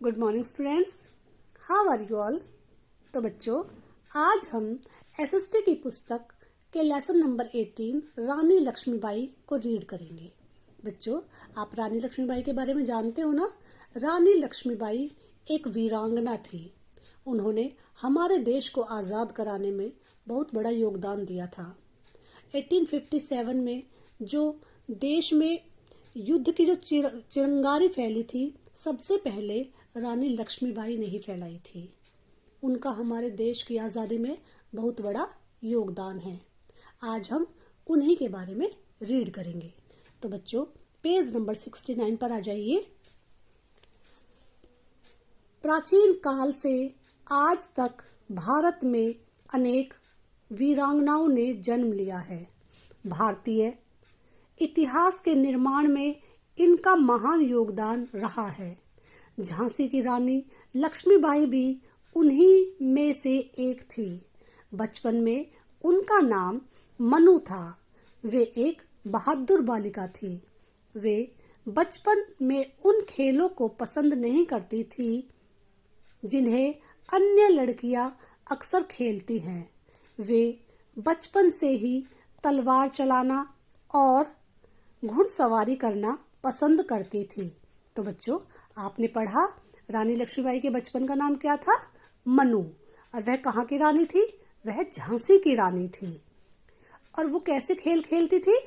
Good morning students, how are you all. तो बच्चों, आज हम एसएसटी की पुस्तक के लेसन नंबर 18 रानी लक्ष्मीबाई को रीड करेंगे। बच्चों, आप रानी लक्ष्मीबाई के बारे में जानते हो ना। रानी लक्ष्मीबाई एक वीरांगना थी। उन्होंने हमारे देश को आज़ाद कराने में बहुत बड़ा योगदान दिया था। 1857 में जो देश में युद्ध की जो चिरंगारी फैली थी, सबसे पहले रानी लक्ष्मीबाई ने ही फैलाई थी। उनका हमारे देश की आज़ादी में बहुत बड़ा योगदान है। आज हम उन्हीं के बारे में रीड करेंगे। तो बच्चों, पेज नंबर 69 पर आ जाइए। प्राचीन काल से आज तक भारत में अनेक वीरांगनाओं ने जन्म लिया है। भारतीय इतिहास के निर्माण में इनका महान योगदान रहा है। झांसी की रानी लक्ष्मीबाई भी उन्हीं में से एक थी। बचपन में उनका नाम मनु था। वे एक बहादुर बालिका थी। वे बचपन में उन खेलों को पसंद नहीं करती थी जिन्हें अन्य लड़कियां अक्सर खेलती हैं। वे बचपन से ही तलवार चलाना और घुड़सवारी करना पसंद करती थी। तो बच्चों, आपने पढ़ा रानी लक्ष्मीबाई के बचपन का नाम क्या था? मनु। और वह कहाँ की रानी थी? वह झांसी की रानी थी। और वो कैसे खेल खेलती थी?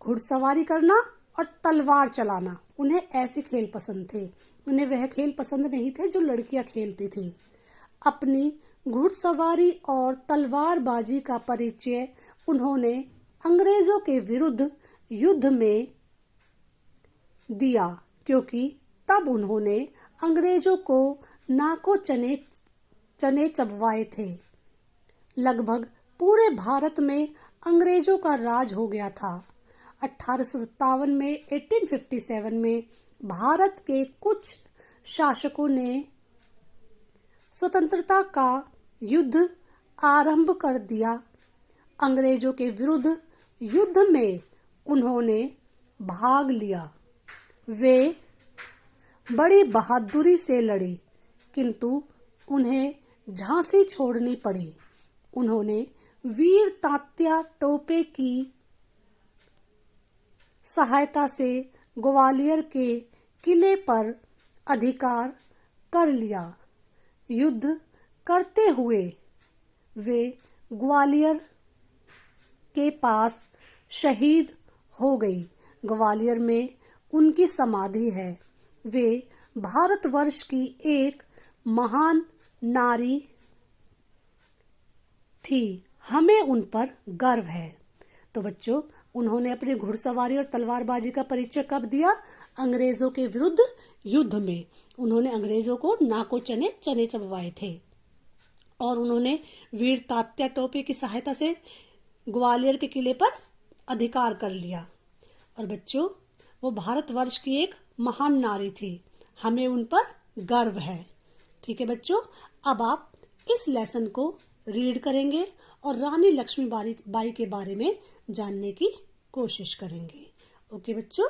घुड़सवारी करना और तलवार चलाना। उन्हें ऐसे खेल पसंद थे। उन्हें वह खेल पसंद नहीं थे जो लड़कियां खेलती थी। अपनी घुड़सवारी और तलवारबाजी का परिचय उन्होंने अंग्रेजों के विरुद्ध युद्ध में दिया, क्योंकि तब उन्होंने अंग्रेजों को नाको चने चबवाए थे। लगभग पूरे भारत में अंग्रेजों का राज हो गया था। 1857 में भारत के कुछ शासकों ने स्वतंत्रता का युद्ध आरंभ कर दिया। अंग्रेजों के विरुद्ध युद्ध में उन्होंने भाग लिया। वे बड़ी बहादुरी से लड़ी, किंतु उन्हें झांसी छोड़नी पड़ी। उन्होंने वीर तात्या टोपे की सहायता से ग्वालियर के किले पर अधिकार कर लिया। युद्ध करते हुए वे ग्वालियर के पास शहीद हो गई। ग्वालियर में उनकी समाधि है। वे भारतवर्ष की एक महान नारी थी। हमें उन पर गर्व है। तो बच्चों, उन्होंने अपनी घुड़सवारी और तलवारबाजी का परिचय कब दिया? अंग्रेजों के विरुद्ध युद्ध में। उन्होंने अंग्रेजों को नाको चने चबवाए थे और उन्होंने वीर तात्या टोपे की सहायता से ग्वालियर के किले पर अधिकार कर लिया। और बच्चों, वो भारतवर्ष की एक महान नारी थी। हमें उन पर गर्व है। ठीक है बच्चों, अब आप इस लेसन को रीड करेंगे और रानी लक्ष्मीबाई के बारे में जानने की कोशिश करेंगे। ओके बच्चों।